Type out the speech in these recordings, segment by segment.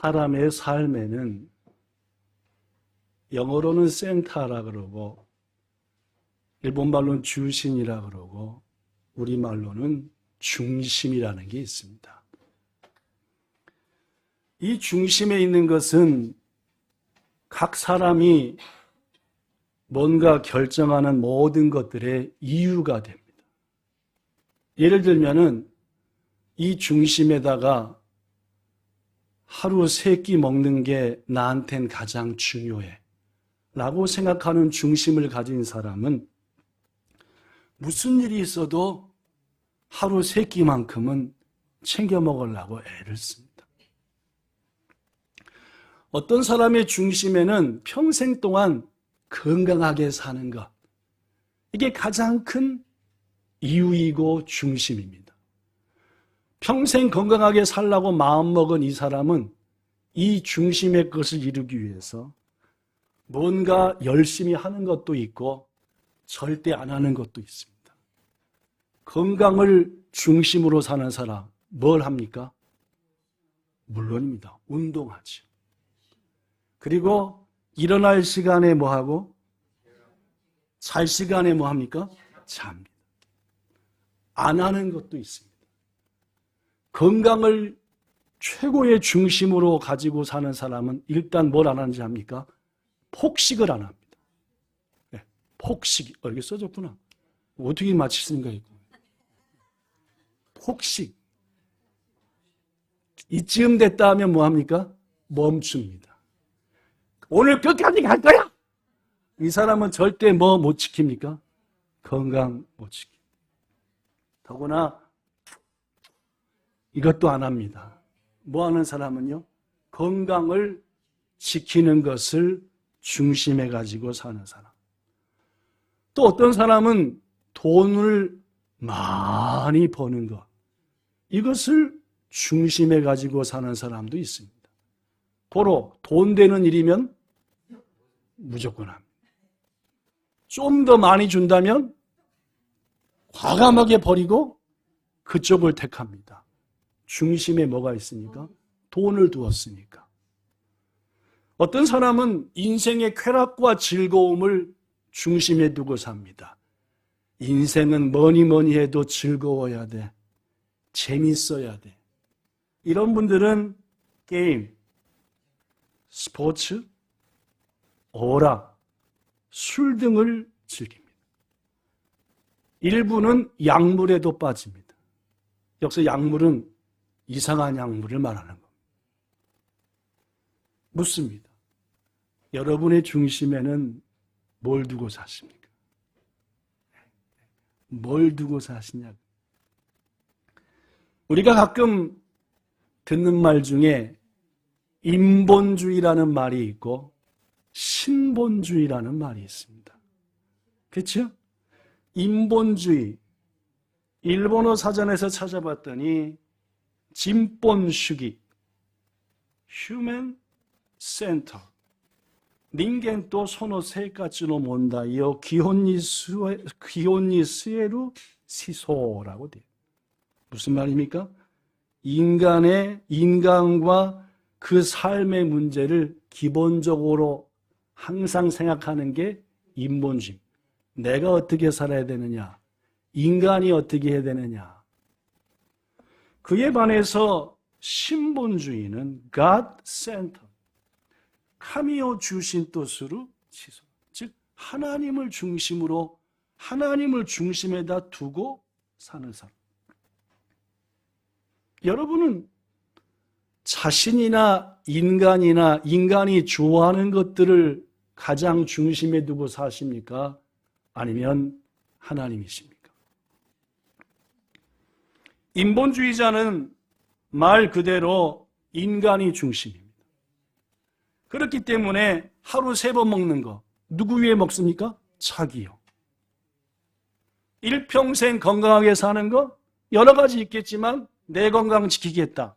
사람의 삶에는 영어로는 센터라 그러고 일본말로는 주신이라 그러고 우리말로는 중심이라는 게 있습니다. 이 중심에 있는 것은 각 사람이 뭔가 결정하는 모든 것들의 이유가 됩니다. 예를 들면은 이 중심에다가 하루 3끼 먹는 게 나한텐 가장 중요해 라고 생각하는 중심을 가진 사람은 무슨 일이 있어도 하루 3끼만큼은 챙겨 먹으려고 애를 씁니다. 어떤 사람의 중심에는 평생 동안 건강하게 사는 것, 이게 가장 큰 이유이고 중심입니다. 평생 건강하게 살라고 마음먹은 이 사람은 이 중심의 것을 이루기 위해서 뭔가 열심히 하는 것도 있고 절대 안 하는 것도 있습니다. 건강을 중심으로 사는 사람, 뭘 합니까? 물론입니다. 운동하죠. 그리고 일어날 시간에 뭐 하고? 잘 시간에 뭐 합니까? 잡니다. 안 하는 것도 있습니다. 건강을 최고의 중심으로 가지고 사는 사람은 일단 뭘 안 하는지 압니까? 폭식을 안 합니다. 네, 폭식. 여기 써졌구나. 어떻게 맞히십니까? 폭식. 이쯤 됐다 하면 뭐 합니까? 멈춥니다. 오늘 끝까지 갈 거야! 이 사람은 절대 뭐 못 지킵니까? 건강 못 지킵니다. 더구나 이것도 안 합니다. 뭐 하는 사람은요? 건강을 지키는 것을 중심에 가지고 사는 사람. 또 어떤 사람은 돈을 많이 버는 것, 이것을 중심에 가지고 사는 사람도 있습니다. 도로 돈 되는 일이면 무조건 합니다. 좀 더 많이 준다면 과감하게 버리고 그쪽을 택합니다. 중심에 뭐가 있으니까? 돈을 두었으니까. 어떤 사람은 인생의 쾌락과 즐거움을 중심에 두고 삽니다. 인생은 뭐니 해도 즐거워야 돼. 재밌어야 돼. 이런 분들은 게임, 스포츠, 오락, 술 등을 즐깁니다. 일부는 약물에도 빠집니다. 여기서 약물은 이상한 약물을 말하는 겁니다. 묻습니다. 여러분의 중심에는 뭘 두고 사십니까? 뭘 두고 사시냐고. 우리가 가끔 듣는 말 중에 인본주의라는 말이 있고 신본주의라는 말이 있습니다. 그렇죠? 인본주의, 일본어 사전에서 찾아봤더니 진본주의, 휴먼 센터, 人間とその生活の問題を基本に据える思想라고 돼요. 무슨 말입니까? 인간과 그 삶의 문제를 기본적으로 항상 생각하는 게 인본주의. 내가 어떻게 살아야 되느냐? 인간이 어떻게 해야 되느냐? 그에 반해서 신본주의는 God Center, 카미오 주신 뜻으로 지속. 즉 하나님을 중심으로, 하나님을 중심에다 두고 사는 사람. 여러분은 자신이나 인간이 좋아하는 것들을 가장 중심에 두고 사십니까? 아니면 하나님이십니까? 인본주의자는 말 그대로 인간이 중심입니다. 그렇기 때문에 하루 3번 먹는 거 누구 위해 먹습니까? 자기요. 일평생 건강하게 사는 거 여러 가지 있겠지만 내 건강 지키겠다.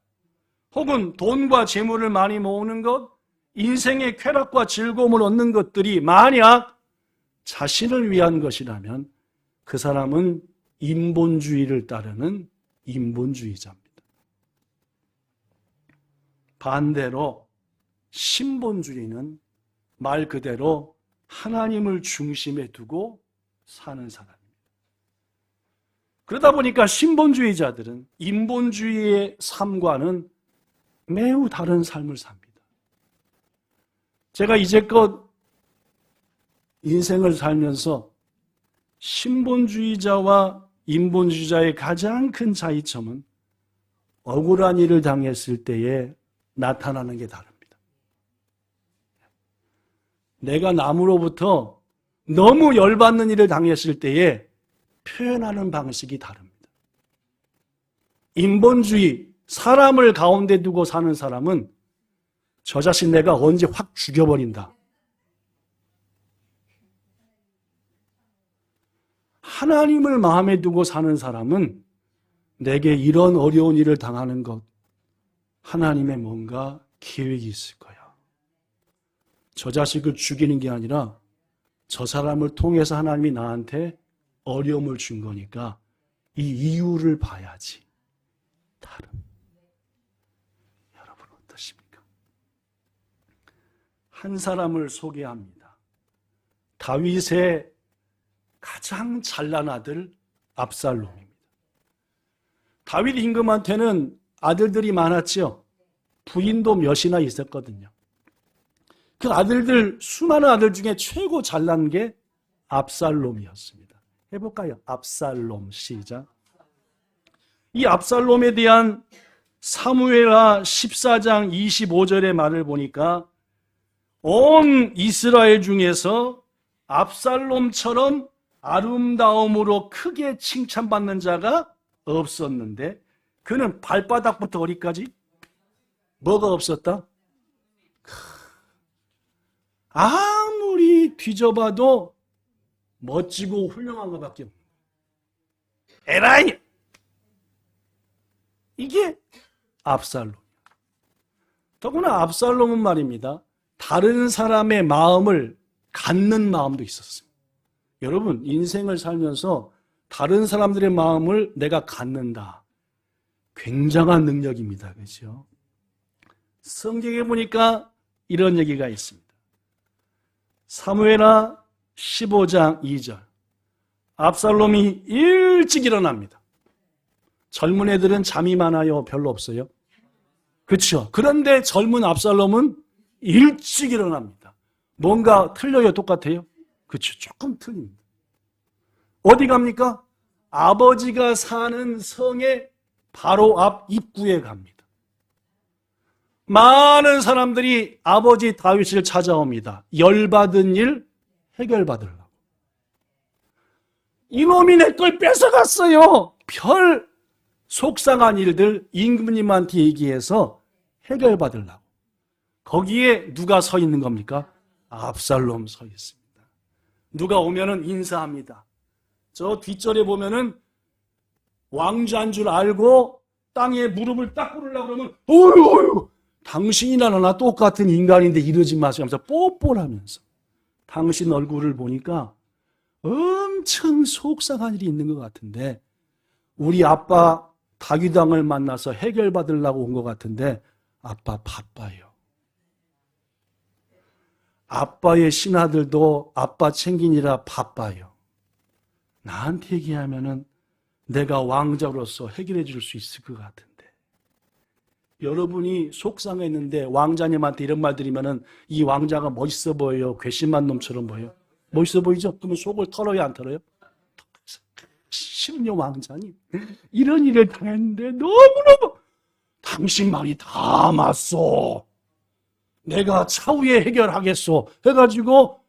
혹은 돈과 재물을 많이 모으는 것, 인생의 쾌락과 즐거움을 얻는 것들이 만약 자신을 위한 것이라면 그 사람은 인본주의를 따르는 인본주의자입니다. 반대로 신본주의는 말 그대로 하나님을 중심에 두고 사는 사람입니다. 그러다 보니까 신본주의자들은 인본주의의 삶과는 매우 다른 삶을 삽니다. 제가 이제껏 인생을 살면서 신본주의자와 인본주의자의 가장 큰 차이점은 억울한 일을 당했을 때에 나타나는 게 다릅니다. 내가 남으로부터 너무 열받는 일을 당했을 때에 표현하는 방식이 다릅니다. 인본주의, 사람을 가운데 두고 사는 사람은 저 자신 내가 언제 확 죽여버린다. 하나님을 마음에 두고 사는 사람은 내게 이런 어려운 일을 당하는 것, 하나님의 뭔가 계획이 있을 거야. 저 자식을 죽이는 게 아니라 저 사람을 통해서 하나님이 나한테 어려움을 준 거니까 이 이유를 봐야지. 다른. 여러분 어떠십니까? 한 사람을 소개합니다. 다윗의 가장 잘난 아들 압살롬입니다. 다윗 임금한테는 아들들이 많았죠. 부인도 몇이나 있었거든요. 그 아들들, 수많은 아들 중에 최고 잘난 게 압살롬이었습니다. 해볼까요? 압살롬, 시작. 이 압살롬에 대한 사무엘하 14장 25절의 말을 보니까 온 이스라엘 중에서 압살롬처럼 아름다움으로 크게 칭찬받는 자가 없었는데 그는 발바닥부터 어디까지? 뭐가 없었다? 아무리 뒤져봐도 멋지고 훌륭한 것밖에 없는 거예요. 에라이! 이게 압살롬. 더구나 압살롬은 말입니다. 다른 사람의 마음을 갖는 마음도 있었어요. 여러분, 인생을 살면서 다른 사람들의 마음을 내가 갖는다. 굉장한 능력입니다. 그렇죠? 성경에 보니까 이런 얘기가 있습니다. 사무엘하 15장 2절. 압살롬이 일찍 일어납니다. 젊은 애들은 잠이 많아요? 별로 없어요? 그렇죠? 그런데 젊은 압살롬은 일찍 일어납니다. 뭔가 틀려요? 똑같아요? 그렇죠? 조금 틀립니다. 어디 갑니까? 아버지가 사는 성의 바로 앞 입구에 갑니다. 많은 사람들이 아버지 다윗을 찾아옵니다. 열받은 일 해결받으려고. 이놈이 내 걸 뺏어갔어요. 별 속상한 일들 임금님한테 얘기해서 해결받으려고. 거기에 누가 서 있는 겁니까? 압살롬 서 있습니다. 누가 오면은 인사합니다. 저 뒷절에 보면은 왕자인 줄 알고 땅에 무릎을 딱 꿇으려고 그러면 어휴 당신이나 나나 똑같은 인간인데 이러지 마세요 하면서 뽀뽀를 하면서 당신 얼굴을 보니까 엄청 속상한 일이 있는 것 같은데 우리 아빠 다윗 왕을 만나서 해결받으려고 온 것 같은데 아빠 바빠요. 아빠의 신하들도 아빠 챙기느라 바빠요. 나한테 얘기하면은 내가 왕자로서 해결해 줄 수 있을 것 같은데. 여러분이 속상했는데 왕자님한테 이런 말 드리면은 이 왕자가 멋있어 보여요? 괘씸한 놈처럼 보여요? 멋있어 보이죠? 그러면 속을 털어요, 안 털어요? 싫은요, 왕자님. 이런 일을 당했는데 너무너무 당신 말이 다 맞소. 내가 차후에 해결하겠소. 해가지고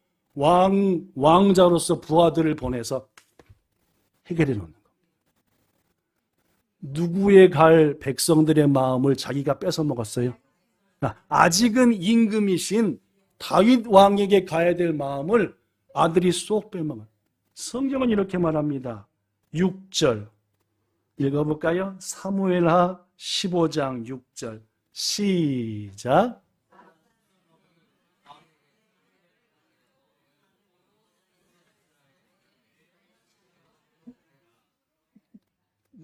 왕자로서 부하들을 보내서 해결해 놓는 겁니다. 누구에 갈 백성들의 마음을 자기가 뺏어 먹었어요? 아직은 임금이신 다윗 왕에게 가야 될 마음을 아들이 쏙 빼먹어요. 성경은 이렇게 말합니다. 6절 읽어볼까요? 사무엘하 15장 6절 시작.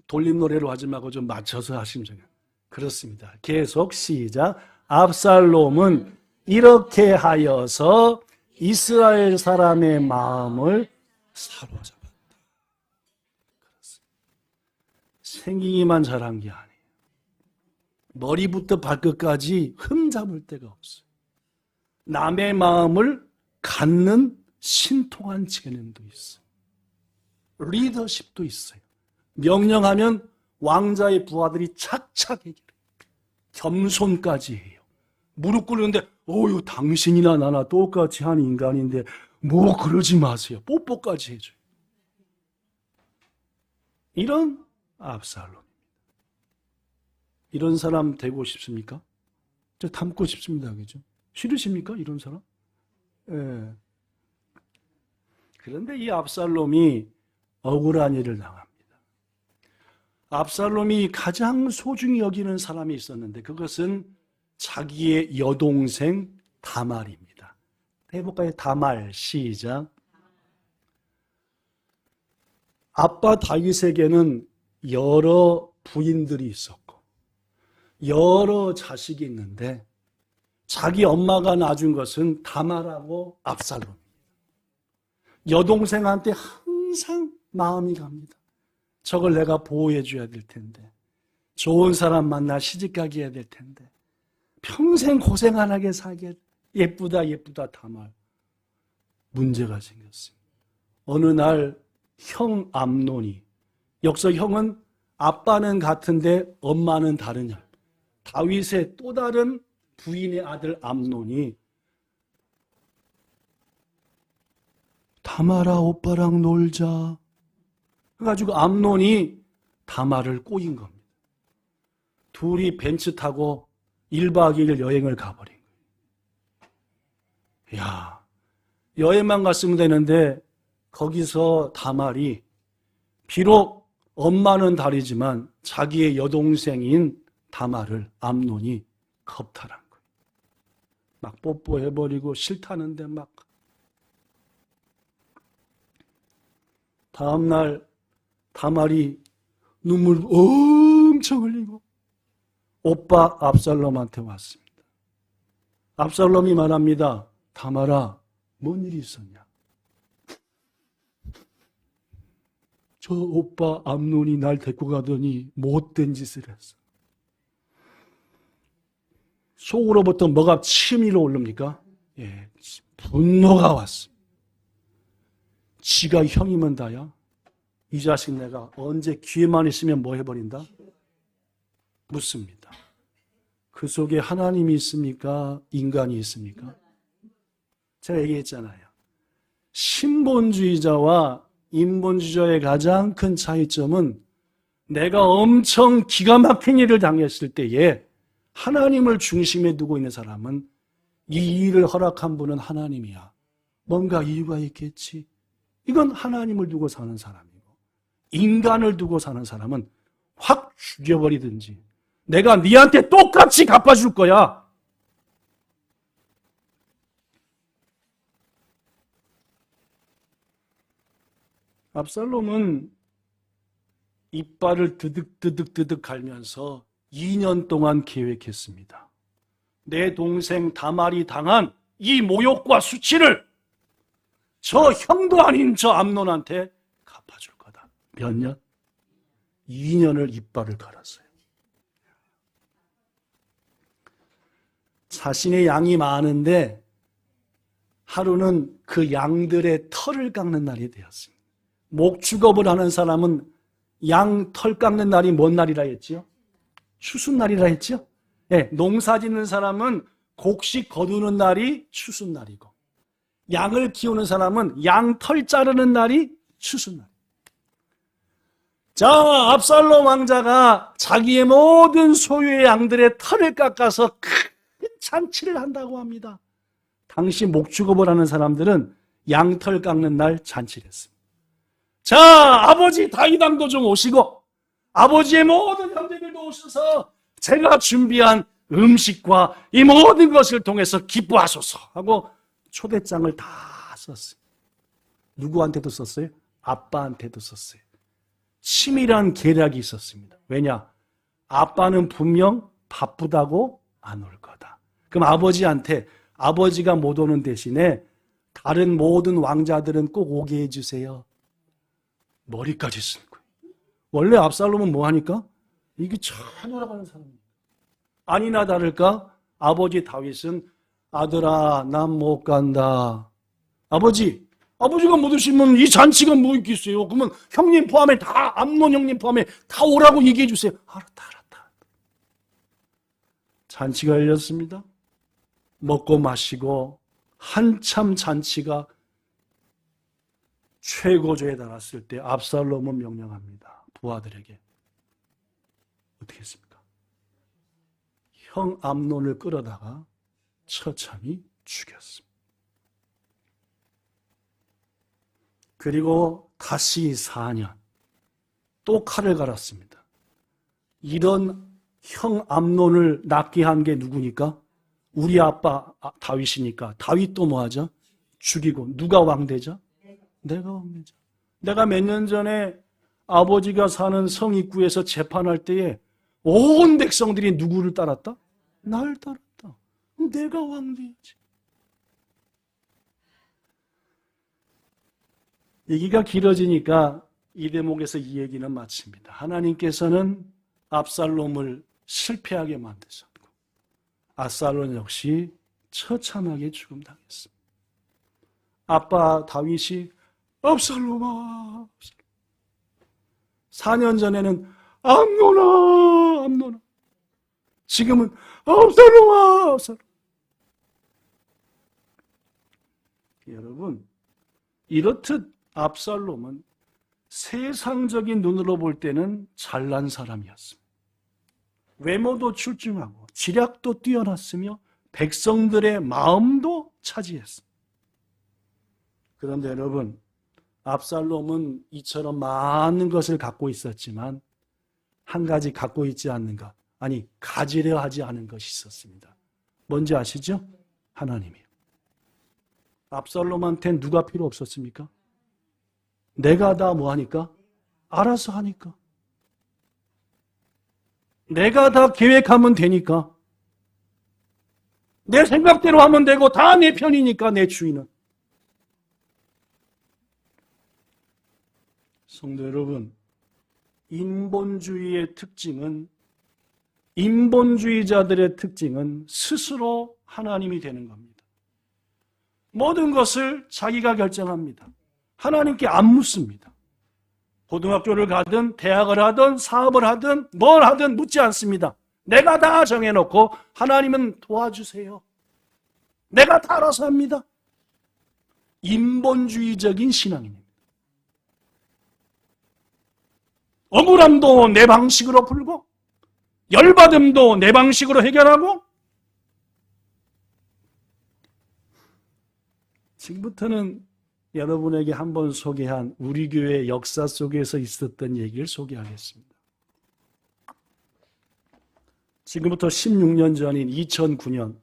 돌림 노래로 하지 말고 좀 맞춰서 하시면 돼요. 그렇습니다. 계속 시작. 압살롬은 이렇게 하여서 이스라엘 사람의 마음을 사로잡았다. 생기기만 잘한 게 아니에요. 머리부터 발끝까지 흠잡을 데가 없어요. 남의 마음을 갖는 신통한 재능도 있어요. 리더십도 있어요. 명령하면 왕자의 부하들이 착착 해결해요. 겸손까지 해요. 무릎 꿇는데 어휴 당신이나 나나 똑같이 한 인간인데 뭐 그러지 마세요. 뽀뽀까지 해줘요. 이런 압살롬입니다. 이런 사람 되고 싶습니까? 저 닮고 싶습니다. 그죠? 싫으십니까? 이런 사람? 예. 그런데 이 압살롬이 억울한 일을 당합니다. 압살롬이 가장 소중히 여기는 사람이 있었는데 그것은 자기의 여동생 다말입니다. 해볼까요? 다말 시작. 아빠 다윗에게는 여러 부인들이 있었고 여러 자식이 있는데 자기 엄마가 낳아준 것은 다말하고 압살롬입니다. 여동생한테 항상 마음이 갑니다. 저걸 내가 보호해 줘야 될 텐데 좋은 사람 만나 시집가게 해야 될 텐데 평생 고생 안 하게 살게 예쁘다 다말. 문제가 생겼습니다. 어느 날 형 암논이 여기서 형은 아빠는 같은데 엄마는 다르냐. 다윗의 또 다른 부인의 아들 암논이 다말아 오빠랑 놀자. 그래가지고 암논이 다말을 꼬인 겁니다. 둘이 벤츠 타고 1박 2일 여행을 가버린 거예요. 야, 여행만 갔으면 되는데 거기서 다말이 비록 엄마는 다르지만 자기의 여동생인 다말을 암논이 겁탈한 거예요. 막 뽀뽀해버리고 싫다는데 막. 다음날 다말이 눈물 엄청 흘리고 오빠 압살롬한테 왔습니다. 압살롬이 말합니다. 다말아, 뭔 일이 있었냐? 저 오빠 암논이 날 데리고 가더니 못된 짓을 했어. 속으로부터 뭐가 치밀어 오릅니까? 예, 분노가 왔습니다. 지가 형이면 다야? 이 자식 내가 언제 기회만 있으면 뭐 해버린다? 묻습니다. 그 속에 하나님이 있습니까? 인간이 있습니까? 제가 얘기했잖아요. 신본주의자와 인본주의자의 가장 큰 차이점은 내가 엄청 기가 막힌 일을 당했을 때에 하나님을 중심에 두고 있는 사람은 이 일을 허락한 분은 하나님이야. 뭔가 이유가 있겠지. 이건 하나님을 두고 사는 사람이고 인간을 두고 사는 사람은 확 죽여버리든지 내가 네한테 똑같이 갚아줄 거야. 압살롬은 이빨을 드득드득 갈면서 2년 동안 계획했습니다. 내 동생 다말이 당한 이 모욕과 수치를 저 형도 아닌 저 암논한테 갚아줄 거다. 몇 년? 2년을 이빨을 갈았어요. 자신의 양이 많은데 하루는 그 양들의 털을 깎는 날이 되었습니다. 목축업을 하는 사람은 양 털 깎는 날이 뭔 날이라 했지요? 추수날이라 했죠? 네, 농사 짓는 사람은 곡식 거두는 날이 추수날이고 양을 키우는 사람은 양 털 자르는 날이 추수날. 자, 압살롬 왕자가 자기의 모든 소유의 양들의 털을 깎아서 큰 잔치를 한다고 합니다. 당시 목축업을 하는 사람들은 양털 깎는 날 잔치를 했습니다. 자, 아버지 다윗 왕도 좀 오시고 아버지의 모든 형제들도 오셔서 제가 준비한 음식과 이 모든 것을 통해서 기뻐하소서 하고 초대장을 다 썼어요. 누구한테도 썼어요? 아빠한테도 썼어요. 치밀한 계략이 있었습니다. 왜냐? 아빠는 분명 바쁘다고 안 올 거다. 그럼 아버지한테 아버지가 못 오는 대신에 다른 모든 왕자들은 꼭 오게 해주세요. 머리까지 쓴 거예요. 원래 압살롬은 뭐 하니까? 이게 잘 돌아가는 사람입니다. 아니나 다를까 아버지 다윗은 아들아 난 못 간다. 아버지가 못 오시면 이 잔치가 뭐 있겠어요. 그러면 형님 포함해 다 암논 형님 포함해 다 오라고 얘기해 주세요. 알았다. 잔치가 열렸습니다. 먹고 마시고 한참 잔치가 최고조에 달았을 때 압살롬은 명령합니다. 부하들에게. 어떻게 했습니까? 형 암논을 끌어다가 처참히 죽였습니다. 그리고 다시 4년 또 칼을 갈았습니다. 이런 형 암논을 낳게 한 게 누구니까? 우리 아빠 다윗이니까. 다윗도 뭐 하죠? 죽이고. 누가 왕되죠? 내가 왕되죠. 내가 몇 년 전에 아버지가 사는 성 입구에서 재판할 때에 온 백성들이 누구를 따랐다? 날 따랐다. 내가 왕돼야지. 얘기가 길어지니까 이 대목에서 이 얘기는 마칩니다. 하나님께서는 압살롬을 실패하게 만드셨고 압살롬 역시 처참하게 죽음당했습니다. 아빠 다윗이 압살롬아 4년 전에는 암논아 지금은 압살롬아 여러분 이렇듯 압살롬은 세상적인 눈으로 볼 때는 잘난 사람이었습니다. 외모도 출중하고 지략도 뛰어났으며 백성들의 마음도 차지했습니다. 그런데 여러분 압살롬은 이처럼 많은 것을 갖고 있었지만 한 가지 갖고 있지 않는 것, 아니 가지려 하지 않은 것이 있었습니다. 뭔지 아시죠? 하나님이요. 압살롬한테는 누가 필요 없었습니까? 내가 다 뭐하니까? 알아서 하니까. 내가 다 계획하면 되니까. 내 생각대로 하면 되고 다 내 편이니까 내 주인은. 성도 여러분, 인본주의자들의 특징은 스스로 하나님이 되는 겁니다. 모든 것을 자기가 결정합니다. 하나님께 안 묻습니다. 고등학교를 가든 대학을 하든 사업을 하든 뭘 하든 묻지 않습니다. 내가 다 정해놓고 하나님은 도와주세요. 내가 다 알아서 합니다. 인본주의적인 신앙입니다. 억울함도 내 방식으로 풀고 열받음도 내 방식으로 해결하고 지금부터는 여러분에게 한번 소개한 우리 교회 역사 속에서 있었던 얘기를 소개하겠습니다. 지금부터 16년 전인 2009년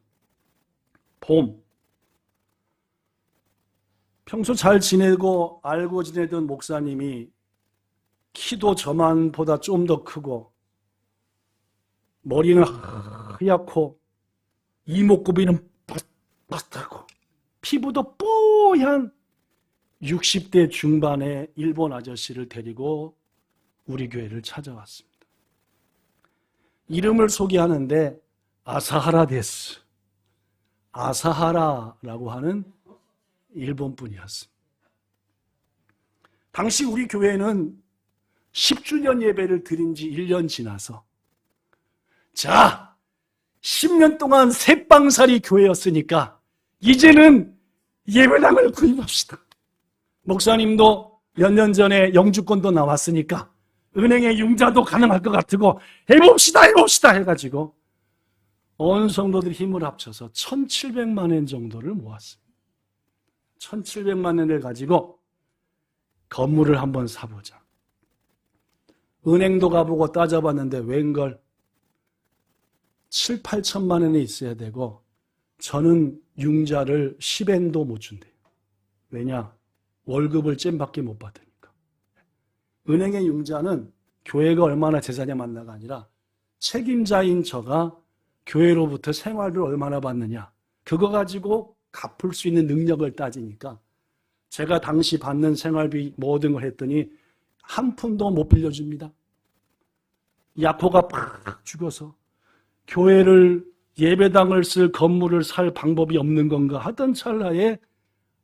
봄, 평소 잘 지내고 알고 지내던 목사님이 키도 저만보다 좀 더 크고 머리는 하얗고 이목구비는 빳빳하고 피부도 뽀얀 60대 중반의 일본 아저씨를 데리고 우리 교회를 찾아왔습니다. 이름을 소개하는데 아사하라 데스, 아사하라라고 하는 일본 분이었습니다. 당시 우리 교회는 10주년 예배를 드린 지 1년 지나서 자, 10년 동안 새빵살이 교회였으니까 이제는 예배당을 구입합시다. 목사님도 몇 년 전에 영주권도 나왔으니까 은행에 융자도 가능할 것 같고 해봅시다 해가지고 온 성도들이 힘을 합쳐서 1,700만 원 정도를 모았습니다. 1,700만 원을 가지고 건물을 한번 사보자. 은행도 가보고 따져봤는데 웬걸 7, 8천만 원이 있어야 되고 저는 융자를 10엔도 못 준대요. 왜냐? 월급을 잼밖에 못 받으니까. 은행의 융자는 교회가 얼마나 재산이 많나가 아니라 책임자인 저가 교회로부터 생활비를 얼마나 받느냐, 그거 가지고 갚을 수 있는 능력을 따지니까 제가 당시 받는 생활비 모든 걸 했더니 한 푼도 못 빌려줍니다. 야코가 팍 죽어서 교회를, 예배당을 쓸 건물을 살 방법이 없는 건가 하던 찰나에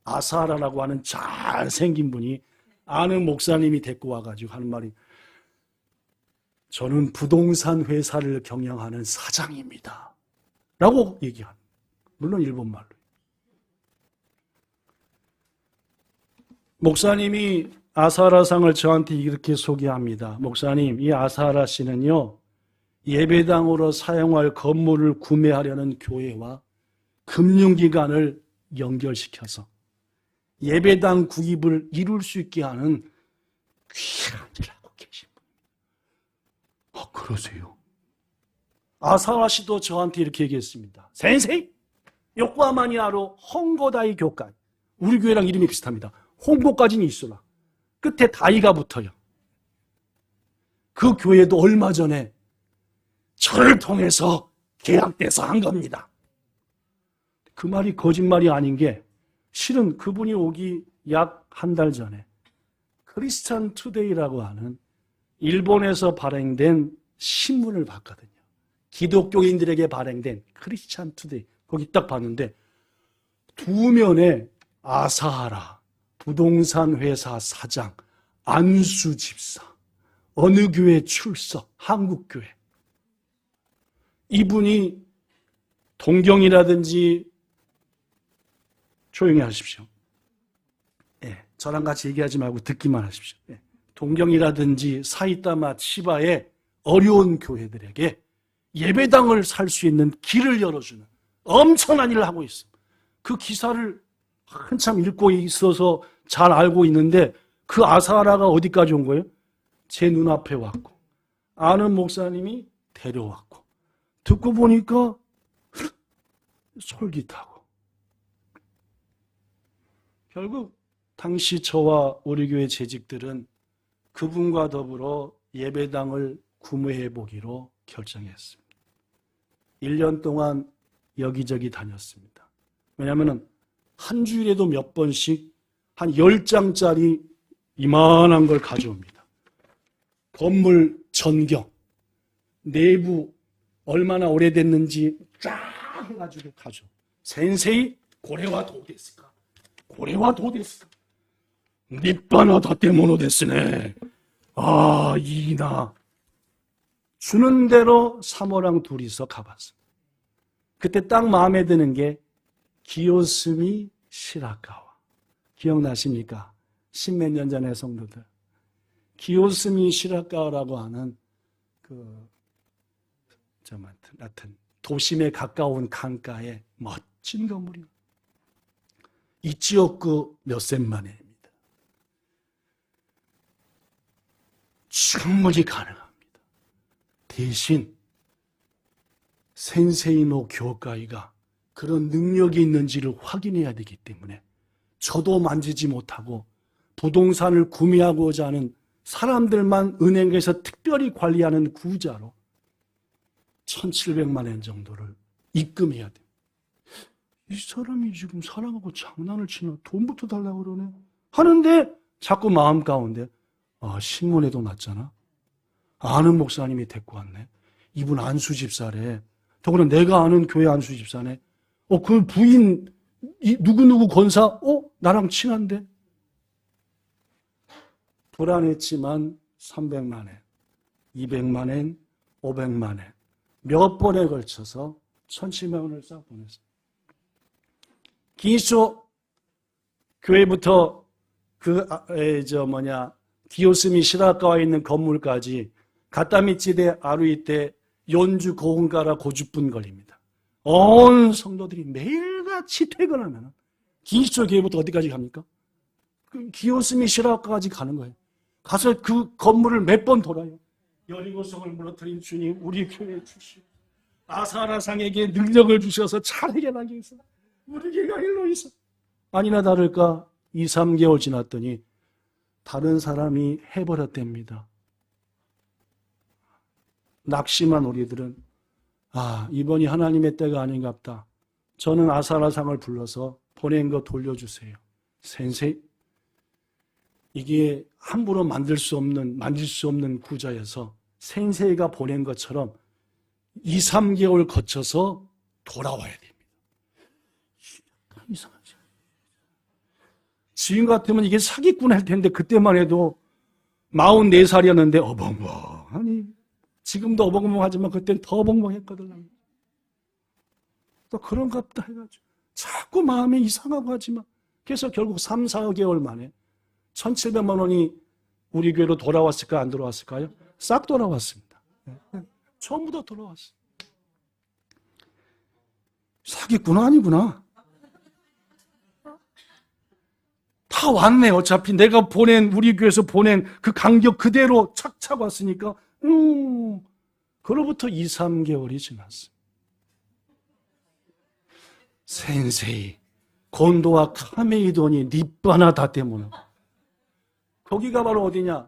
아사라라고 하는 잘생긴 분이, 아는 목사님이 데리고 와가지고 하는 말이, 저는 부동산 회사를 경영하는 사장입니다 라고 얘기하는, 물론 일본말로. 목사님이 아사라상을 저한테 이렇게 소개합니다. 목사님, 이 아사라 씨는요, 예배당으로 사용할 건물을 구매하려는 교회와 금융기관을 연결시켜서 예배당 구입을 이룰 수 있게 하는 귀한 일을 하고 계신 분입니다. 그러세요? 아사라 씨도 저한테 이렇게 얘기했습니다. 센세이, 요코하마니아로 홍고다이 교会, 우리 교회랑 이름이 비슷합니다. 홍고까지는 있어라. 끝에 다이가 붙어요. 그 교회도 얼마 전에 저를 통해서 계약돼서 한 겁니다. 그 말이 거짓말이 아닌 게, 실은 그분이 오기 약 한 달 전에 크리스찬 투데이라고 하는 일본에서 발행된 신문을 봤거든요. 기독교인들에게 발행된 크리스찬 투데이. 거기 딱 봤는데 두 면에 아사하라, 부동산 회사 사장, 안수 집사, 어느 교회 출석, 한국교회. 이분이 동경이라든지, 조용히 하십시오. 저랑 같이 얘기하지 말고 듣기만 하십시오. 동경이라든지 사이타마, 치바의 어려운 교회들에게 예배당을 살 수 있는 길을 열어주는 엄청난 일을 하고 있습니다. 그 기사를 한참 읽고 있어서 잘 알고 있는데, 그 아사라가 어디까지 온 거예요? 제 눈앞에 왔고, 아는 목사님이 데려왔고, 듣고 보니까 솔깃하고, 결국 당시 저와 우리 교회 재직들은 그분과 더불어 예배당을 구매해 보기로 결정했습니다. 1년 동안 여기저기 다녔습니다. 왜냐하면 한 주일에도 몇 번씩 한 10장짜리 이만한 걸 가져옵니다. 건물 전경, 내부 얼마나 오래됐는지 쫙 해가지고 가져. 센세이 고래와 도데스까? 고래와 도데스까? 니빠나 다테모노 데스네. 이나. 주는 대로 사모랑 둘이서 가봤습니다. 그때 딱 마음에 드는 게 기요스미 시라카와. 기억나십니까? 십몇 년 전의 성도들. 기요스미 시라카와라고 하는 하여튼 도심에 가까운 강가에 멋진 건물이 이치오쿠 몇센만에입니다. 충분히 가능합니다. 대신 센세이노 교과이가 그런 능력이 있는지를 확인해야 되기 때문에, 저도 만지지 못하고 부동산을 구매하고자 하는 사람들만 은행에서 특별히 관리하는 구자로 1,700만 엔 정도를 입금해야 돼요. 이 사람이 지금 사람하고 장난을 치나, 돈부터 달라고 그러네 하는데, 자꾸 마음 가운데 신문에도 났잖아. 아는 목사님이 데리고 왔네. 이분 안수 집사래. 더구나 내가 아는 교회 안수 집사네. 그 부인 누구누구 권사, 나랑 친한데. 불안했지만 300만 엔, 200만 엔, 500만 엔 몇 번에 걸쳐서 1,700만 원을 싹 보냈어요. 기소 교회부터 기요스미 시라카와에 있는 건물까지 가타미치데 아루이테 연주 고흥가라 고주분 걸립니다. 온 성도들이 매일같이 퇴근하면 기시초 교회부터 어디까지 갑니까? 기요스미 시라카까지 가는 거예요. 가서 그 건물을 몇 번 돌아요. 여리고성을 무너뜨린 주님, 우리 교회에 주시오. 아사라상에게 능력을 주셔서 잘 해결하게 해서 우리 교회가 일로 있어. 아니나 다를까 2, 3개월 지났더니 다른 사람이 해버렸답니다. 낙심한 우리들은 이번이 하나님의 때가 아닌갑다. 저는 아사라상을 불러서 보낸 거 돌려주세요. 센세이, 이게 함부로 만질 수 없는 구자여서 센세이가 보낸 것처럼 2, 3개월 거쳐서 돌아와야 됩니다. 이상하죠. 지금 같으면 이게 사기꾼 할 텐데 그때만 해도 44살이었는데 어벙벙하니, 지금도 어벙벙하지만 그때는 더 어벙벙했거든. 또 그런갑다 해가지고 자꾸 마음이 이상하고 하지만, 그래서 결국 3, 4개월 만에 1,700만 원이 우리 교회로 돌아왔을까 안 돌아왔을까요? 싹 돌아왔습니다. 전부 다 돌아왔어요. 사기꾼 아니구나. 다 왔네. 어차피 내가 우리 교회에서 보낸 그 간격 그대로 착착 왔으니까, 그로부터 2, 3개월이 지났어요. 센세이, 곤도와 카메이도니 니빠나 다테모노. 거기가 바로 어디냐?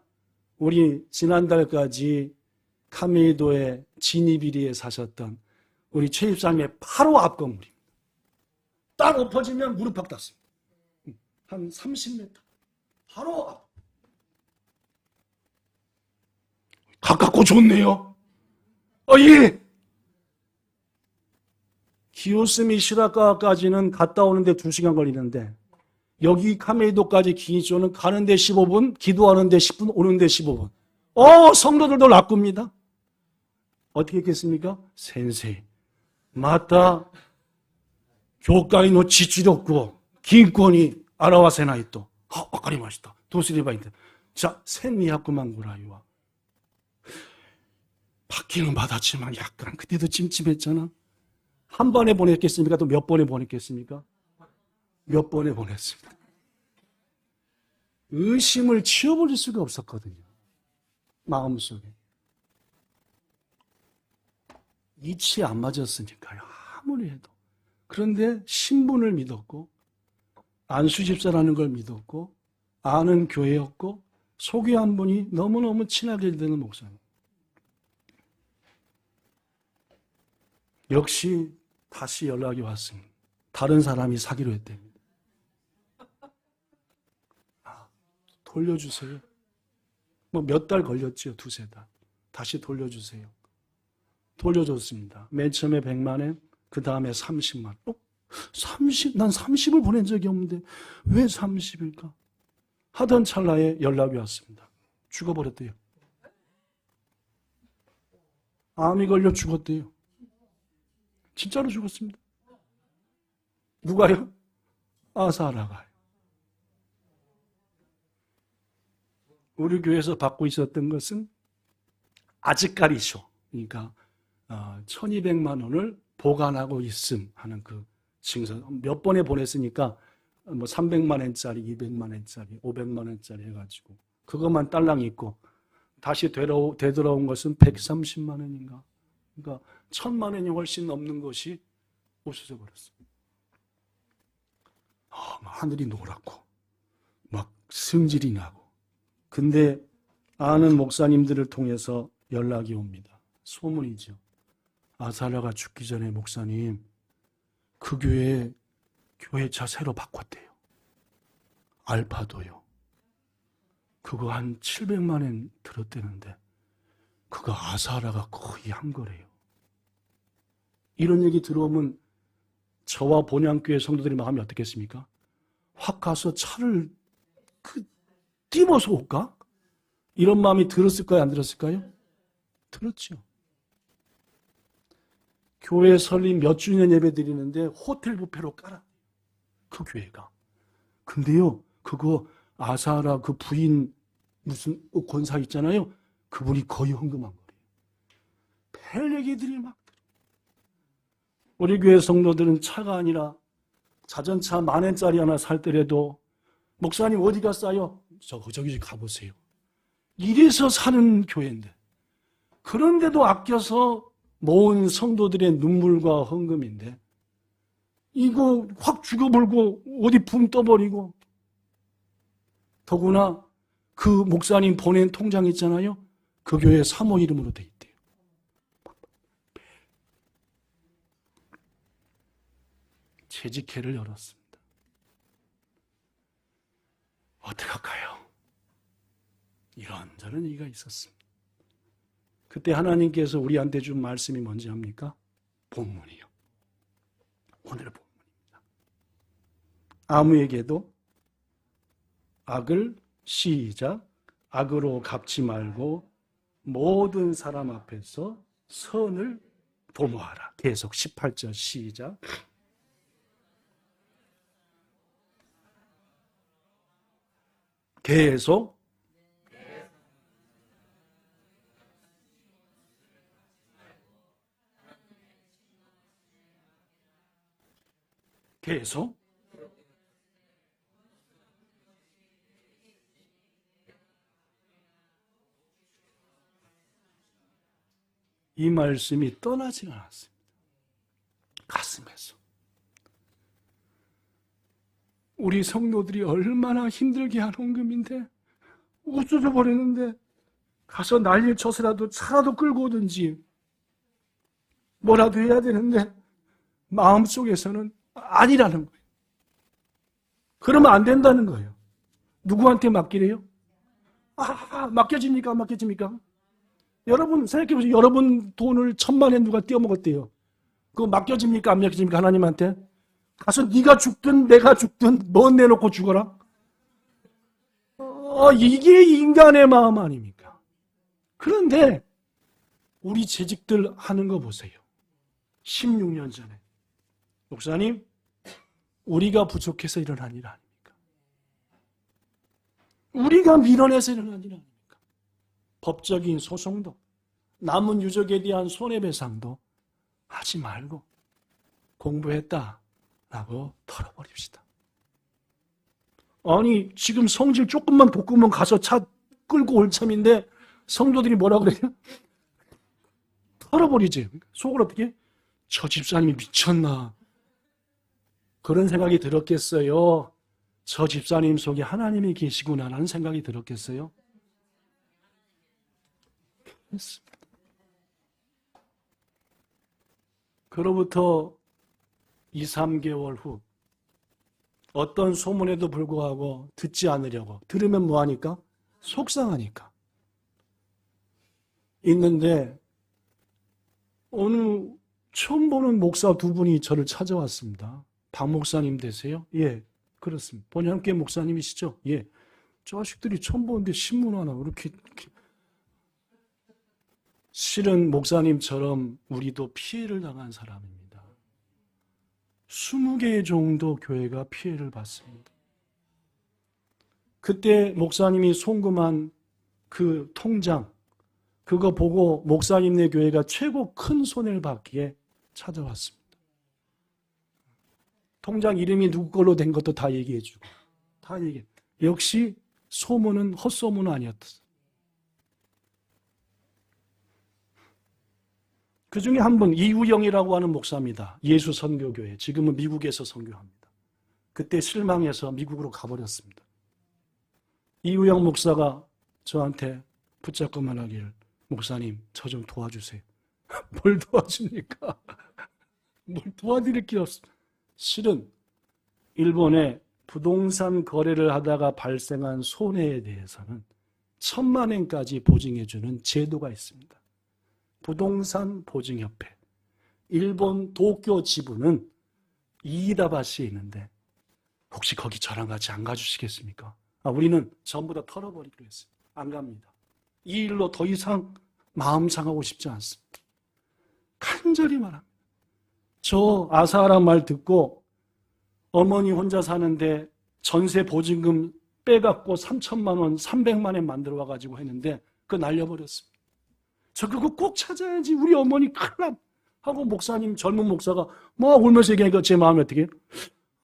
우리 지난달까지 카메이도의 지니비리에 사셨던 우리 최 집사님의 바로 앞 건물입니다. 딱 엎어지면 무릎팍 닿습니다. 한 30m. 바로 앞. 가깝고 좋네요. 예. 기요스미 시라카까지는 갔다 오는데 2시간 걸리는데, 여기 카메이도까지 기니초는 가는데 15분, 기도하는데 10분, 오는데 15분. 성도들도 라꿉니다. 어떻게 했겠습니까? 센세이, 마타, 교과이노 지치렸고, 긴권이 아라와세나이또, 와카리마시타, 도스리바인데. 자, 센미야쿠만 구라이와. 받기는 받았지만 약간 그때도 찜찜했잖아. 한 번에 보냈겠습니까? 또 몇 번에 보냈겠습니까? 몇 번에 보냈습니다. 의심을 치워버릴 수가 없었거든요. 마음속에. 이치 안 맞았으니까요. 아무리 해도. 그런데 신분을 믿었고, 안수 집사라는 걸 믿었고, 아는 교회였고, 소개한 분이 너무너무 친하게 되는 목사님. 역시 다시 연락이 왔습니다. 다른 사람이 사기로 했답니다. 돌려주세요. 몇 달 걸렸지요. 2, 3달. 다시 돌려주세요. 돌려줬습니다. 맨 처음에 100만 원, 그 다음에 30만 원. 30? 난 30을 보낸 적이 없는데 왜 30일까? 하던 찰나에 연락이 왔습니다. 죽어버렸대요. 암이 걸려 죽었대요. 진짜로 죽었습니다. 누가요? 아사라가요. 우리 교회에서 받고 있었던 것은 아직까리쇼, 그러니까 1,200만 원을 보관하고 있음 하는 그 증서. 몇 번에 보냈으니까 300만 원짜리, 200만 원짜리, 500만 원짜리 해가지고 그것만 딸랑 있고, 다시 되돌아온 것은 130만 원인가. 그러니까 1,000만 원이 훨씬 넘는 것이 없어져 버렸어요. 하늘이 노랗고 막 승질이 나고. 근데 아는 목사님들을 통해서 연락이 옵니다. 소문이죠. 아사라가 죽기 전에 목사님, 그 교회 차 새로 바꿨대요. 알파도요. 그거 한 700만 원 들었대는데 그거 아사라가 거의 한 거래요. 이런 얘기 들어오면 저와 본향교회 성도들의 마음이 어떻겠습니까? 확 가서 차를 띄워서 올까? 이런 마음이 들었을까요? 안 들었을까요? 들었죠. 교회 설립 몇 주년 예배 드리는데 호텔 뷔페로 깔아. 그 교회가. 근데요, 그거 아사라 그 부인 무슨 권사 있잖아요. 그분이 거의 헌금한 거예요. 별 얘기들이 막 들어. 우리 교회 성도들은 차가 아니라 자전차 10,000원짜리 하나 살 때라도 목사님 어디 갔어요? 저기 가보세요. 이래서 사는 교회인데, 그런데도 아껴서 모은 성도들의 눈물과 헌금인데 이거 확 죽어버리고 어디 붕 떠버리고, 더구나 그 목사님 보낸 통장 있잖아요. 그 교회 사모 이름으로 돼 있대요. 재직회를 열었습니다. 어떡할까요? 이런저런 얘기가 있었습니다. 그때 하나님께서 우리한테 준 말씀이 뭔지 압니까? 본문이요. 오늘 본문입니다. 아무에게도 악을 시작 악으로 갚지 말고 모든 사람 앞에서 선을 도모하라. 계속 18절 시작. 계속 계속 이 말씀이 떠나지 않았습니다. 가슴에서. 우리 성도들이 얼마나 힘들게 한 헌금인데 없어져 버리는데 가서 난리를 쳐서라도 차라도 끌고 오든지 뭐라도 해야 되는데 마음속에서는 아니라는 거예요. 그러면 안 된다는 거예요. 누구한테 맡기래요? 맡겨집니까? 안 맡겨집니까? 여러분 생각해보세요. 여러분 돈을 1,000만 원 누가 떼어먹었대요. 그거 맡겨집니까? 안 맡겨집니까? 하나님한테? 가서 네가 죽든 내가 죽든 너 내놓고 죽어라. 이게 인간의 마음 아닙니까? 그런데 우리 재직들 하는 거 보세요. 16년 전에 목사님 우리가 부족해서 일어난 일 아닙니까? 우리가 밀어내서 일어난 일 아닙니까? 법적인 소송도 남은 유족에 대한 손해배상도 하지 말고 공부했다라고 털어버립시다. 아니 지금 성질 조금만 볶으면 가서 차 끌고 올 참인데 성도들이 뭐라 그래요? 털어버리지. 속을 어떻게? 저 집사님이 미쳤나? 그런 생각이 들었겠어요? 저 집사님 속에 하나님이 계시구나 라는 생각이 들었겠어요? 했습니다. 그로부터 2, 3개월 후 어떤 소문에도 불구하고 듣지 않으려고 들으면 뭐하니까? 속상하니까 있는데 어느 처음 보는 목사 두 분이 저를 찾아왔습니다. 박 목사님 되세요? 예, 그렇습니다. 본향교회 목사님이시죠? 예. 자식들이 처음 보는데 신문 하나 이렇게. 실은 목사님처럼 우리도 피해를 당한 사람입니다. 20개 정도 교회가 피해를 받습니다. 그때 목사님이 송금한 그 통장, 그거 보고 목사님네 교회가 최고 큰 손해를 받기에 찾아왔습니다. 통장 이름이 누구 걸로 된 것도 다 얘기해주고 다 얘기해. 역시 소문은 헛소문은 아니었어요. 그 중에 한 분 이우영이라고 하는 목사입니다. 예수선교교회. 지금은 미국에서 선교합니다. 그때 실망해서 미국으로 가버렸습니다. 이우영 목사가 저한테 붙잡고만 하기를 목사님 저 좀 도와주세요. 뭘 도와줍니까? 뭘 도와드릴 게 없습니다. 실은 일본에 부동산 거래를 하다가 발생한 손해에 대해서는 1,000만 엔까지 보증해주는 제도가 있습니다. 부동산 보증협회. 일본 도쿄 지부는 이이다바시에 있는데 혹시 거기 저랑 같이 안 가주시겠습니까? 우리는 전부 다 털어버리기로 했어요. 안 갑니다. 이 일로 더 이상 마음 상하고 싶지 않습니다. 간절히 말합니다. 저 아사라는 말 듣고 어머니 혼자 사는데 전세 보증금 빼갖고 3,000만 원, 300만 원 만들어 와가지고 했는데 그거 날려버렸습니다. 저 그거 꼭 찾아야지 우리 어머니 큰일 나 하고 목사님 젊은 목사가 막 울면서 얘기하니까 제 마음이 어떻게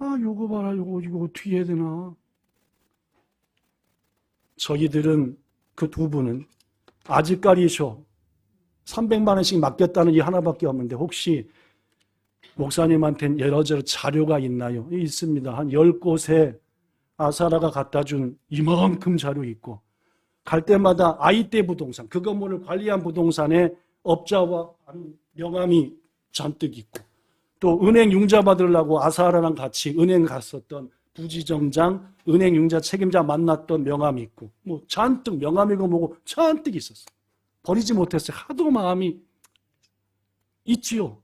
요거 봐라 이거 어떻게 해야 되나. 저희들은 그 두 분은 아직까지쇼 300만 원씩 맡겼다는 이 하나밖에 없는데 혹시 목사님한테는 여러저러 자료가 있나요? 있습니다. 한 10곳에 아사라가 갖다 준 이만큼 자료 있고 갈 때마다 아이떼 부동산, 그 건물을 관리한 부동산에 업자와 명함이 잔뜩 있고 또 은행 융자 받으려고 아사라랑 같이 은행 갔었던 부지점장, 은행 융자 책임자 만났던 명함이 있고 뭐 잔뜩 명함이고 뭐고 잔뜩 있었어요. 버리지 못했어요. 하도 마음이 있지요.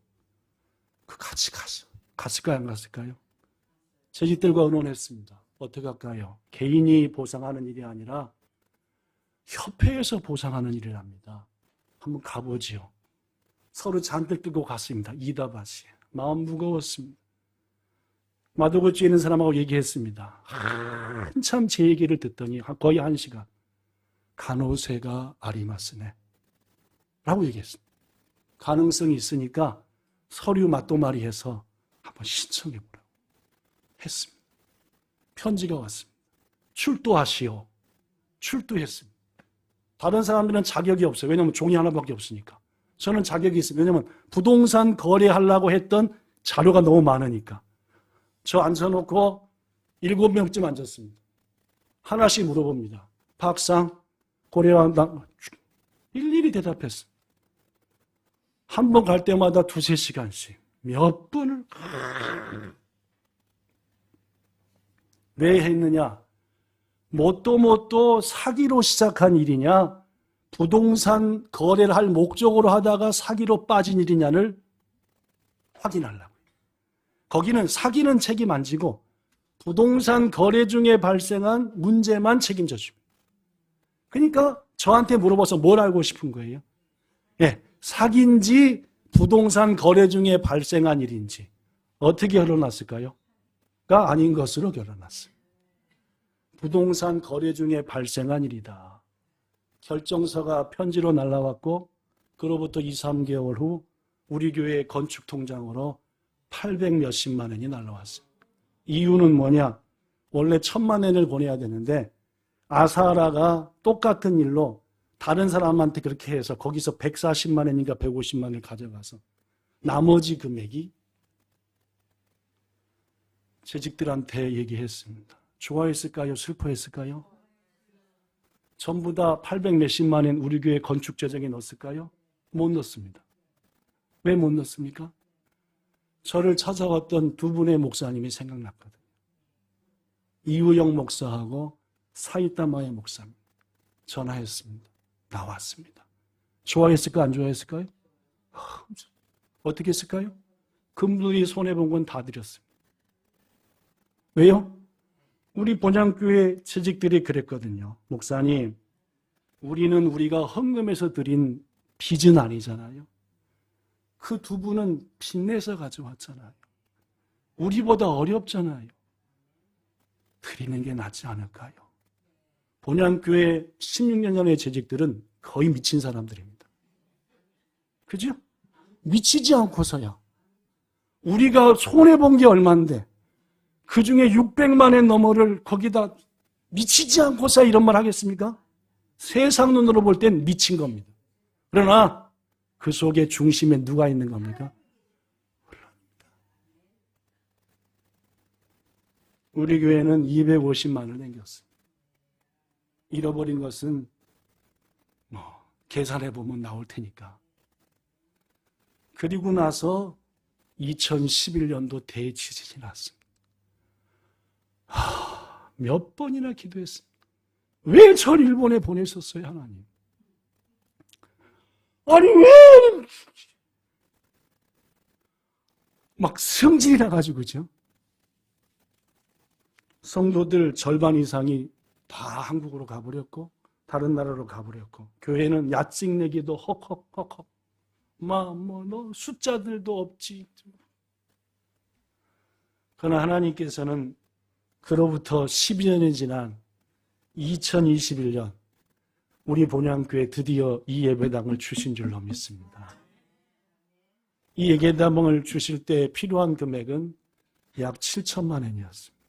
같이 갔을까요? 안 갔을까요? 재직들과 의논했습니다. 어떻게 할까요? 개인이 보상하는 일이 아니라 협회에서 보상하는 일이랍니다. 한번 가보지요. 서로 잔뜩 들고 갔습니다. 이다바시. 마음 무거웠습니다. 마도고치에 있는 사람하고 얘기했습니다. 한참 제 얘기를 듣더니 거의 1시간. 간호세가 아리마스네. 라고 얘기했습니다. 가능성이 있으니까 서류 맞도말이 해서 한번 신청해보라고 했습니다. 편지가 왔습니다. 출두하시오. 출두했습니다. 다른 사람들은 자격이 없어요. 왜냐하면 종이 하나밖에 없으니까. 저는 자격이 있어요. 왜냐하면 부동산 거래하려고 했던 자료가 너무 많으니까. 저 앉혀놓고 7명쯤 앉았습니다. 하나씩 물어봅니다. 박상, 고려한다. 일일이 대답했어요. 한 번 갈 때마다 2-3시간씩. 몇 번을. 왜 했느냐? 뭣도 사기로 시작한 일이냐? 부동산 거래를 할 목적으로 하다가 사기로 빠진 일이냐를 확인하려고. 거기는 사기는 책임 안 지고 부동산 거래 중에 발생한 문제만 책임져 줍니다. 그러니까 저한테 물어봐서 뭘 알고 싶은 거예요? 예, 사기인지 부동산 거래 중에 발생한 일인지 어떻게 결론났을까요? 가 아닌 것으로 결론났어요. 부동산 거래 중에 발생한 일이다. 결정서가 편지로 날라왔고 그로부터 2-3개월 후 우리 교회 건축통장으로 800 몇십만 원이 날라왔어요. 이유는 뭐냐? 원래 1000만 원을 보내야 되는데 아사라가 똑같은 일로 다른 사람한테 그렇게 해서 거기서 140만 원인가 150만 원을 가져가서 나머지 금액이 재직들한테 얘기했습니다. 좋아했을까요? 슬퍼했을까요? 전부 다 800 몇십만 원 우리 교회 건축 재정에 넣었을까요? 못 넣습니다. 왜 못 넣습니까? 저를 찾아왔던 2분의 목사님이 생각났거든요. 이우영 목사하고 사이타마의 목사님 전화했습니다. 나왔습니다. 좋아했을까? 안 좋아했을까요? 어떻게 했을까요? 그분들이 손해본 건 다 드렸습니다. 왜요? 우리 본향교회 재직들이 그랬거든요. 목사님, 우리는 우리가 헌금해서 드린 빚은 아니잖아요. 그 2분은 빚내서 가져왔잖아요. 우리보다 어렵잖아요. 드리는 게 낫지 않을까요? 본향교회 16년 전의 재직들은 거의 미친 사람들입니다. 그죠? 미치지 않고서야. 우리가 손해본 게 얼만데 그 중에 600만 원 너머를 거기다 미치지 않고서 이런 말 하겠습니까? 세상 눈으로 볼 땐 미친 겁니다. 그러나 그 속에 중심에 누가 있는 겁니까? 우리 교회는 250만 원을 남겼습니다. 잃어버린 것은 계산해보면 나올 테니까. 그리고 나서 2011년도 대지진이 났습니다. 몇 번이나 기도했습니다. 왜 절 일본에 보내셨어요, 하나님? 아니, 왜? 막 성질이 나가지고, 그죠? 성도들 절반 이상이 다 한국으로 가버렸고, 다른 나라로 가버렸고, 교회는 야찍 내기도 헉헉헉헉. 너 숫자들도 없지. 그러나 하나님께서는 그로부터 12년이 지난 2021년 우리 본향교회 드디어 이 예배당을 주신 줄로 믿습니다. 이 예배당을 주실 때 필요한 금액은 약 7천만 원이었습니다.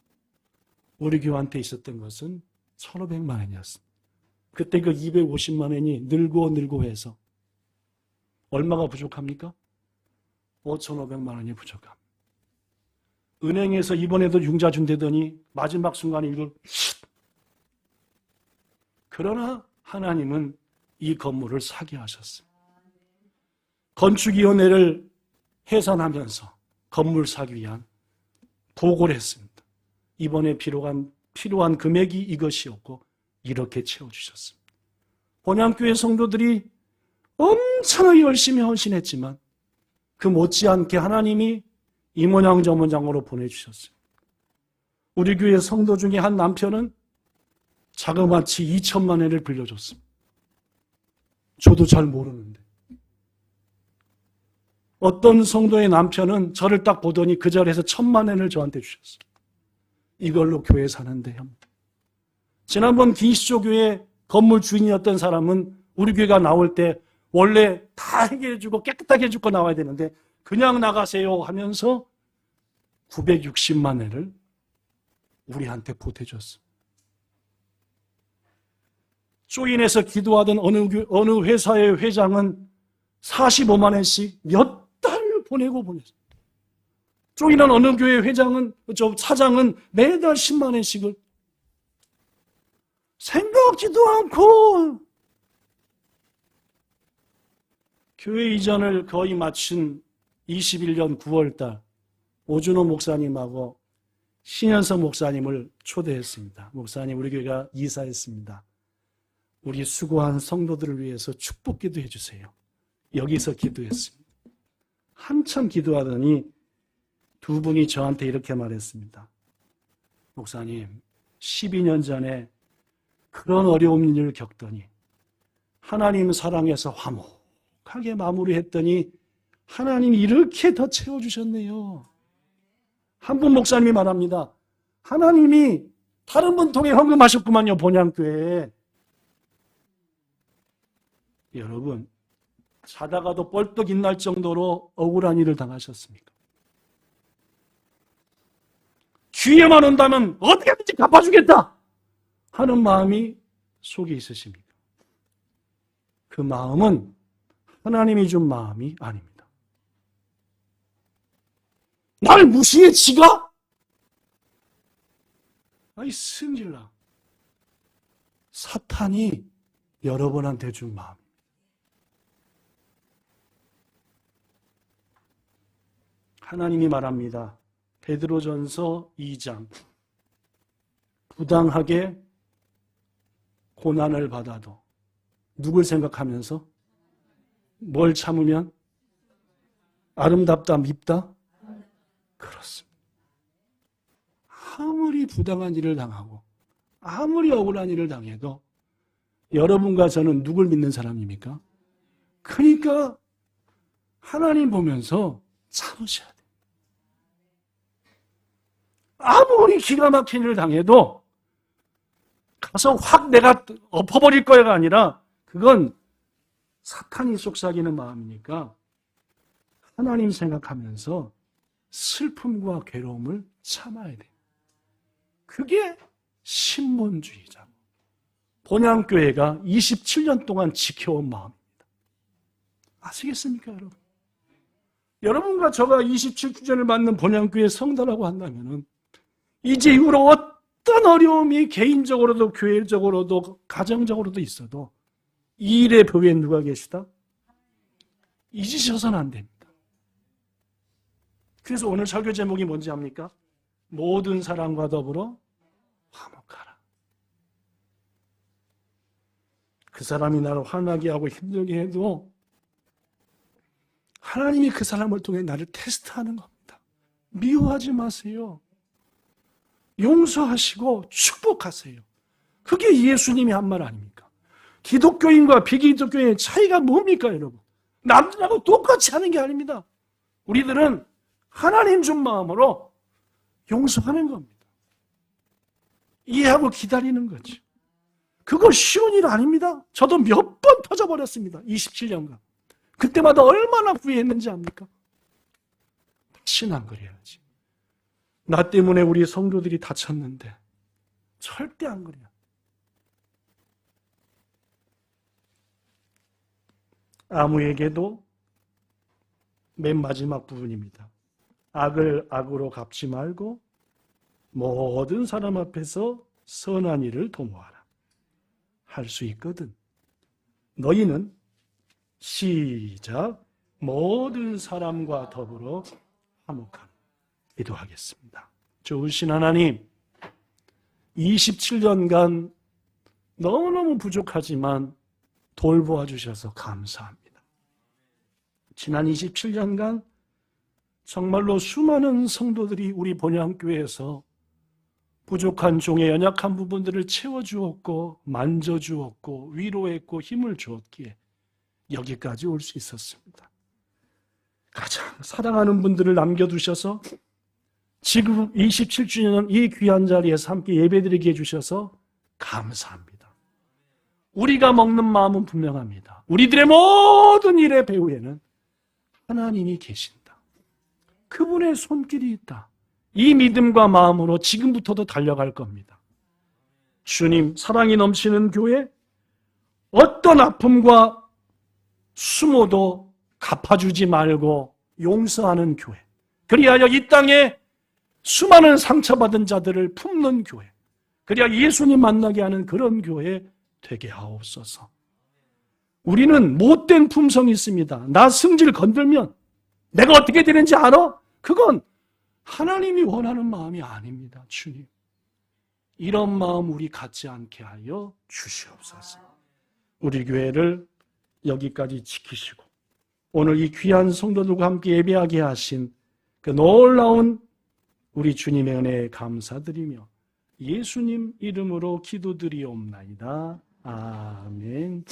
우리 교회한테 있었던 것은 1,500만 원이었습니다. 그때 그 250만 원이 늘고 해서 얼마가 부족합니까? 5,500만 원이 부족합니다. 은행에서 이번에도 융자 준다더니 마지막 순간에 이걸 그러나 하나님은 이 건물을 사게 하셨습니다. 건축위원회를 해산하면서 건물 사기 위한 보고를 했습니다. 이번에 필요한 금액이 이것이었고 이렇게 채워주셨습니다. 본향교회 성도들이 엄청나게 열심히 헌신했지만 그 못지않게 하나님이 이 모양 저 모양으로 보내주셨어요. 우리 교회 성도 중에 한 남편은 자그마치 2천만 원을 빌려줬습니다. 저도 잘 모르는데. 어떤 성도의 남편은 저를 딱 보더니 그 자리에서 1,000만 원을 저한테 주셨어요. 이걸로 교회 사는데요. 지난번 기시조교회 건물 주인이었던 사람은 우리 교회가 나올 때 원래 다 해결해주고 깨끗하게 해주고 나와야 되는데 그냥 나가세요 하면서 960만 원을 우리한테 보태줬습니다. 조인에서 기도하던 어느 회사의 회장은 45만 원씩 몇 달을 보냈습니다. 조인한 어느 교회 사장은 매달 10만 원씩을 생각지도 않고 교회 이전을 거의 마친 21년 9월달 오준호 목사님하고 신현석 목사님을 초대했습니다. 목사님, 우리 교회가 이사했습니다. 우리 수고한 성도들을 위해서 축복 기도해 주세요. 여기서 기도했습니다. 한참 기도하더니 두 분이 저한테 이렇게 말했습니다. 목사님, 12년 전에 그런 어려운 일을 겪더니 하나님 사랑해서 화목하게 마무리했더니 하나님이 이렇게 더 채워주셨네요. 한 분 목사님이 말합니다. 하나님이 다른 분 통해 헌금하셨구만요, 본향교회에. 여러분, 자다가도 뻘떡 일날 정도로 억울한 일을 당하셨습니까? 기회만 온다면 어떻게든지 갚아주겠다 하는 마음이 속에 있으십니까? 그 마음은 하나님이 준 마음이 아닙니다. 날 무시해 지가? 아이 승질나. 사탄이 여러분한테 준 마음. 하나님이 말합니다. 베드로전서 2장. 부당하게 고난을 받아도 누굴 생각하면서? 뭘 참으면? 아름답다, 밉다? 그렇습니다. 아무리 부당한 일을 당하고 아무리 억울한 일을 당해도 여러분과 저는 누굴 믿는 사람입니까? 그러니까 하나님 보면서 참으셔야 돼요. 아무리 기가 막힌 일을 당해도 가서 확 내가 엎어버릴 거야가 아니라 그건 사탄이 속삭이는 마음이니까 하나님 생각하면서 슬픔과 괴로움을 참아야 돼요. 그게 신본주의자고 본향교회가 27년 동안 지켜온 마음입니다. 아시겠습니까, 여러분? 여러분과 저가 27주년을 맞는 본향교회 성도라고 한다면 이제 이후로 어떤 어려움이 개인적으로도 교회적으로도 가정적으로도 있어도 이 일의 벽에 누가 계시다? 잊으셔서는 안 됩니다. 그래서 오늘 설교 제목이 뭔지 압니까? 모든 사람과 더불어 화목하라. 그 사람이 나를 화나게 하고 힘들게 해도 하나님이 그 사람을 통해 나를 테스트하는 겁니다. 미워하지 마세요. 용서하시고 축복하세요. 그게 예수님이 한 말 아닙니까? 기독교인과 비기독교인의 차이가 뭡니까, 여러분? 남들하고 똑같이 하는 게 아닙니다. 우리들은 하나님 준 마음으로 용서하는 겁니다. 이해하고 기다리는 거죠. 그거 쉬운 일 아닙니다. 저도 몇 번 터져버렸습니다. 27년간. 그때마다 얼마나 후회했는지 압니까? 다시는 안 그래야지. 나 때문에 우리 성도들이 다쳤는데 절대 안 그래요. 아무에게도 맨 마지막 부분입니다. 악을 악으로 갚지 말고 모든 사람 앞에서 선한 일을 도모하라. 할 수 있거든. 너희는 시작 모든 사람과 더불어 화목함 기도하겠습니다. 좋으신 하나님, 27년간 너무너무 부족하지만 돌보아 주셔서 감사합니다. 지난 27년간 정말로 수많은 성도들이 우리 본향교회에서 부족한 종의 연약한 부분들을 채워주었고 만져주었고 위로했고 힘을 주었기에 여기까지 올 수 있었습니다. 가장 사랑하는 분들을 남겨두셔서 지금 27주년 이 귀한 자리에서 함께 예배드리게 해주셔서 감사합니다. 우리가 먹는 마음은 분명합니다. 우리들의 모든 일의 배후에는 하나님이 계신다. 그분의 손길이 있다. 이 믿음과 마음으로 지금부터도 달려갈 겁니다. 주님, 사랑이 넘치는 교회, 어떤 아픔과 수모도 갚아주지 말고 용서하는 교회, 그리하여 이 땅에 수많은 상처받은 자들을 품는 교회, 그리하여 예수님 만나게 하는 그런 교회 되게 하옵소서. 우리는 못된 품성이 있습니다. 나 승질 건들면 내가 어떻게 되는지 알아? 그건 하나님이 원하는 마음이 아닙니다. 주님, 이런 마음 우리 갖지 않게 하여 주시옵소서. 우리 교회를 여기까지 지키시고 오늘 이 귀한 성도들과 함께 예배하게 하신 그 놀라운 우리 주님의 은혜에 감사드리며 예수님 이름으로 기도드리옵나이다. 아멘.